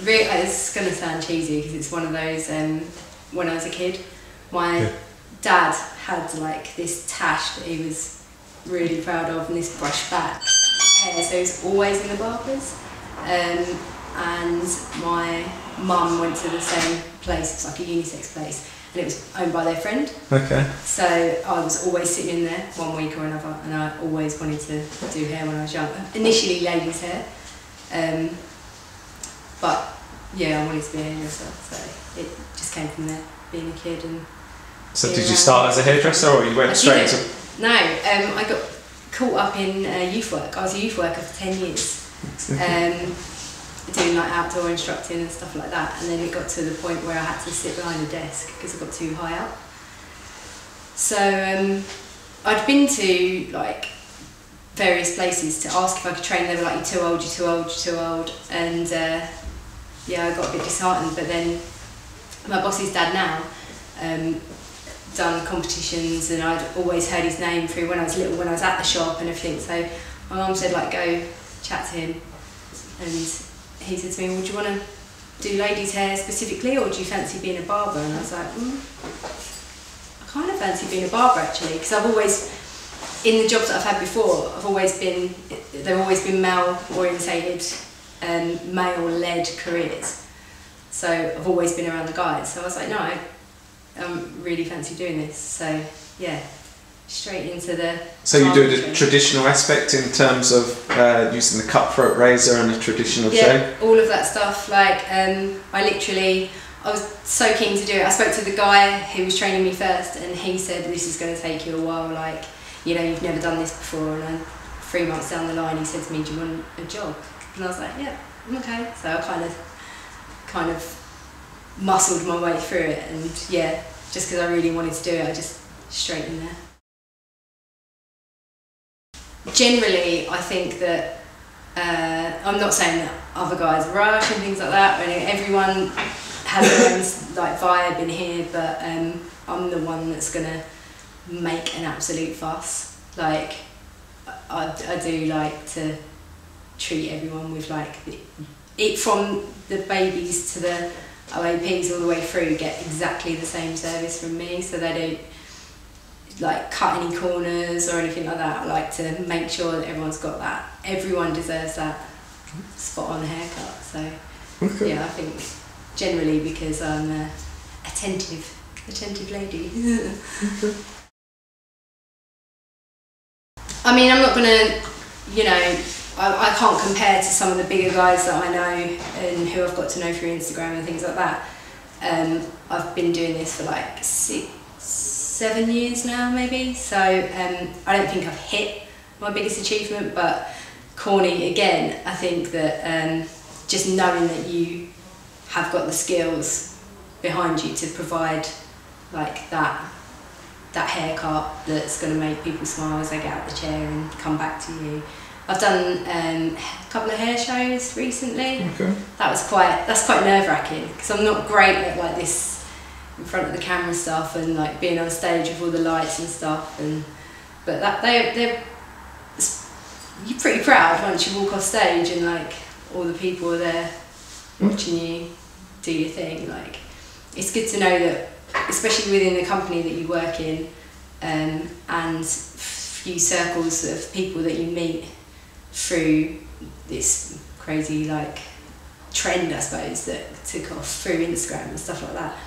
it's going to sound cheesy because it's one of those, when I was a kid, my dad had like this tash that he was really proud of and this brush back hair, so he was always in the barbers. And my mum went to the same place, it was like a unisex place, and it was owned by their friend. Okay. So I was always sitting in there one week or another, and I always wanted to do hair when I was young. Initially ladies' hair, but yeah, I wanted to be a hairdresser, so it just came from there, being a kid. And so did you start as a hairdresser, or you went straight into? No, I got caught up in youth work. I was a youth worker for 10 years, doing like outdoor instructing and stuff like that, and then it got to the point where I had to sit behind a desk because I got too high up. So I'd been to like various places to ask if I could train. They were like, you're too old, you're too old, you're too old, and yeah, I got a bit disheartened. But then my boss's dad now done competitions, and I'd always heard his name through when I was little, when I was at the shop and everything. So my mum said, like, go chat to him, and he said to me, would you want to do ladies' hair specifically, or do you fancy being a barber? And I was like, I kind of fancy being a barber actually, because I've always, in the jobs that I've had before, they've always been male orientated and male led careers. So I've always been around the guys. So I was like, no, I really fancy doing this. So yeah, straight into the... So you do the traditional aspect in terms of using the cutthroat razor and the traditional shave? Yeah, all of that stuff. Like, I was so keen to do it. I spoke to the guy who was training me first, and he said, this is going to take you a while, like, you know, you've never done this before. And then 3 months down the line, he said to me, do you want a job? And I was like, yeah, okay. So I kind of muscled my way through it, and yeah, just because I really wanted to do it, I just straight in there. Generally, I think that I'm not saying that other guys rush and things like that. I mean, everyone has their own like vibe in here, but I'm the one that's gonna make an absolute fuss. Like I do like to treat everyone with like it, from the babies to the OAPs all the way through, get exactly the same service from me, so they don't like cut any corners or anything like that. I like to make sure that everyone's got that. Everyone deserves that spot on haircut. So yeah, I think generally because I'm a attentive lady. I mean, I'm not gonna, you know, I can't compare to some of the bigger guys that I know and who I've got to know through Instagram and things like that. I've been doing this for like 7 years now, maybe. So I don't think I've hit my biggest achievement, but corny again. I think that just knowing that you have got the skills behind you to provide like that haircut that's going to make people smile as they get out of the chair and come back to you. I've done a couple of hair shows recently. Okay. That's quite nerve-wracking because I'm not great at like this in front of the camera stuff and like being on stage with all the lights and stuff. But you're pretty proud once you walk off stage and like all the people are there watching you do your thing. Like, it's good to know that, especially within the company that you work in, and few circles of people that you meet through this crazy like trend, I suppose, that took off through Instagram and stuff like that,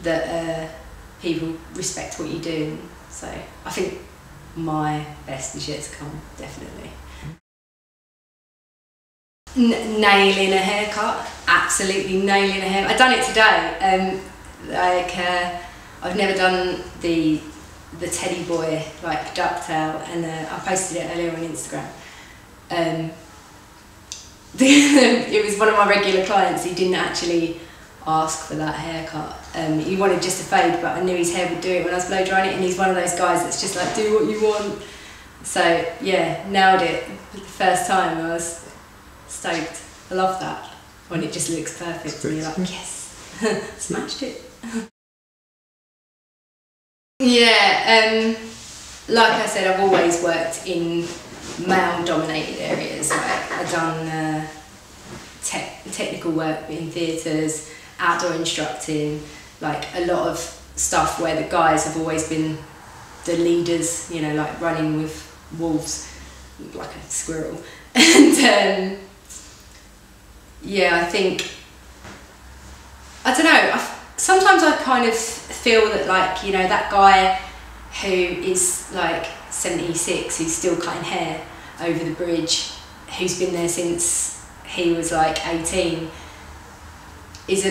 that people respect what you do. So I think my best is yet to come, definitely. Nailing a haircut, absolutely nailing a haircut. I've done it today. I've never done the teddy boy like ducktail, and I posted it earlier on Instagram. It was one of my regular clients. He didn't actually ask for that haircut. He wanted just a fade, but I knew his hair would do it when I was blow drying it, and he's one of those guys that's just like, do what you want. So yeah, nailed it the first time. I was stoked. I love that when it just looks perfect and you're like, yes, smashed it. Yeah, like I said, I've always worked in male-dominated areas. Like I've done technical work in theatres, outdoor instructing, like a lot of stuff where the guys have always been the leaders, you know, like running with wolves, like a squirrel. And yeah, I think, I don't know, sometimes I kind of feel that, like, you know, that guy who is like 76, who's still cutting hair over the bridge, who's been there since he was like 18, is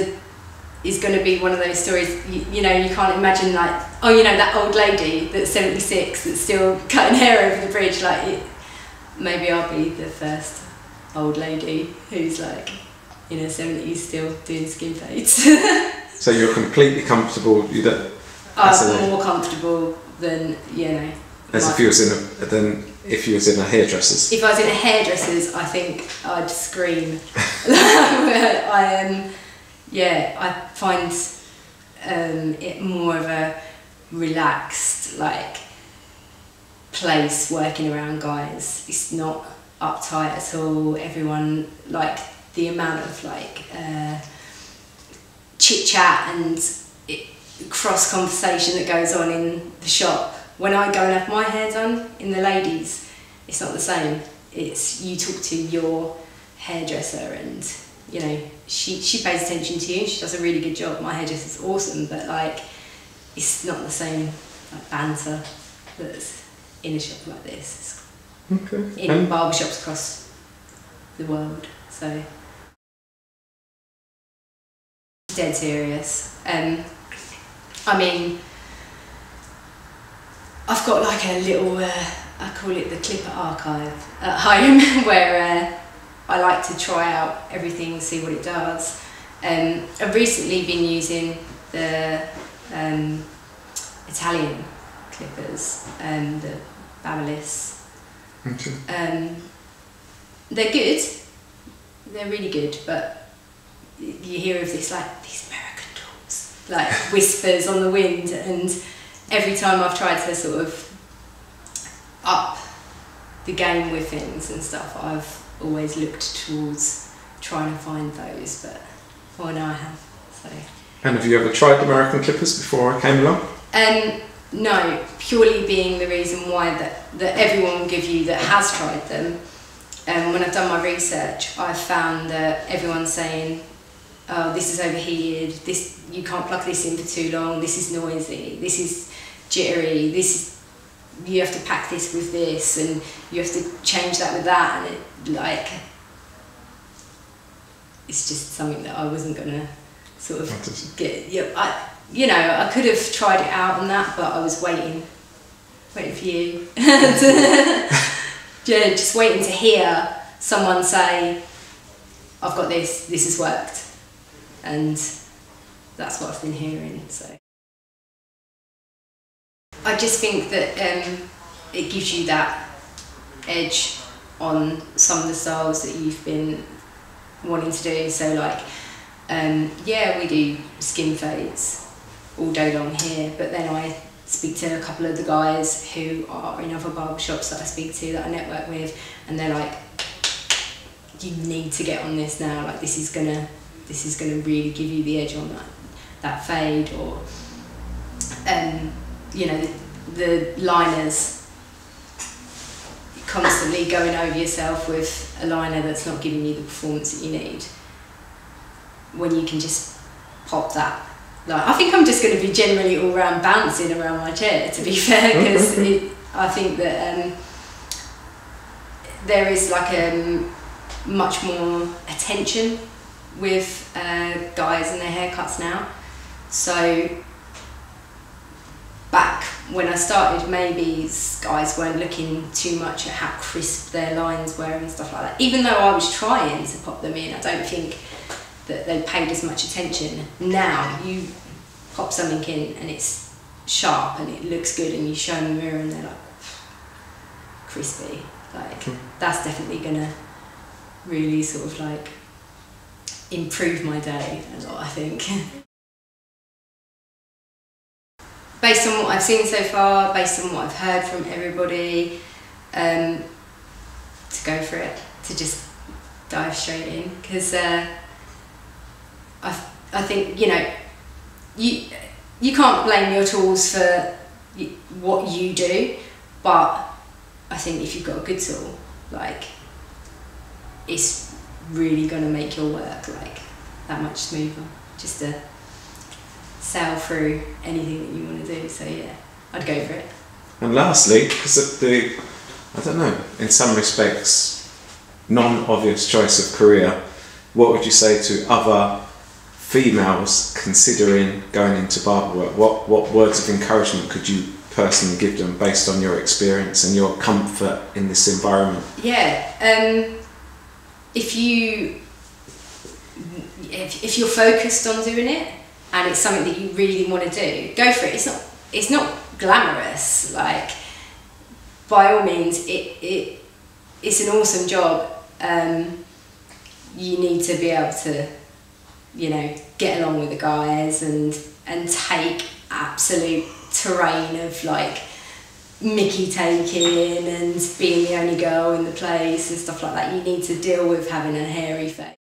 going to be one of those stories, you know, you can't imagine, like, oh, you know, that old lady that's 76 that's still cutting hair over the bridge, like, maybe I'll be the first old lady who's like in her 70s still doing skin fades. So you're completely comfortable, you don't... I'm more comfortable than, you know... As if you was in a hairdresser's. If I was in a hairdresser's, I think I'd scream. I find it more of a relaxed, like, place working around guys. It's not uptight at all. Everyone, like, the amount of like chit chat and cross conversation that goes on in the shop. When I go and have my hair done in the ladies, it's not the same. It's you talk to your hairdresser and, you know, she pays attention to you and she does a really good job. My hairdresser's awesome, but like it's not the same like banter that's in a shop like this. Okay. In barbershops across the world. So dead serious. I mean, I've got like a little, I call it the clipper archive at home, where I like to try out everything, see what it does. I've recently been using the Italian clippers, the Barber. Okay. They're good, they're really good, but you hear of this, like, these American tools, like whispers on the wind, and every time I've tried to sort of up the game with things and stuff, I've always looked towards trying to find those, but well, now I have. So. And have you ever tried American clippers before I came along? No, purely being the reason why that everyone will give you that has tried them. When I've done my research, I've found that everyone's saying, oh, this is overheated, this, you can't plug this in for too long, this is noisy, this is jittery, this is, you have to pack this with this, and you have to change that with that, and it, like, it's just something that I wasn't gonna sort of get. Yeah, I could have tried it out and that, but I was waiting for you. Yeah, just waiting to hear someone say, I've got this has worked, and that's what I've been hearing. So I just think that it gives you that edge on some of the styles that you've been wanting to do. So like, yeah, we do skin fades all day long here, but then I speak to a couple of the guys who are in other barbershops that I speak to, that I network with, and they're like, you need to get on this now, like this is gonna really give you the edge on that fade, or you know, the liners, constantly going over yourself with a liner that's not giving you the performance that you need, when you can just pop that. Like, I think I'm just going to be generally all round bouncing around my chair, to be fair, because I think that there is like much more attention with guys and their haircuts now. So back when I started, maybe guys weren't looking too much at how crisp their lines were and stuff like that. Even though I was trying to pop them in, I don't think that they paid as much attention. Now you pop something in and it's sharp and it looks good, and you show them the mirror and they're like crispy. Like that's definitely gonna really sort of like improve my day a lot, I think. Based on what I've seen so far, based on what I've heard from everybody, to go for it, to just dive straight in, because I think, you know, you can't blame your tools for what you do, but I think if you've got a good tool, like, it's really going to make your work like that much smoother, just to sail through anything that you want to do. So yeah, I'd go for it. And lastly, because of the, I don't know, in some respects, non-obvious choice of career, what would you say to other females considering going into barber work? What words of encouragement could you personally give them based on your experience and your comfort in this environment? Yeah, if you're focused on doing it and it's something that you really want to do, go for it. It's not glamorous, like, by all means it's an awesome job. You need to be able to, you know, get along with the guys and take absolute terrain of like mickey taking and being the only girl in the place and stuff like that. You need to deal with having a hairy face.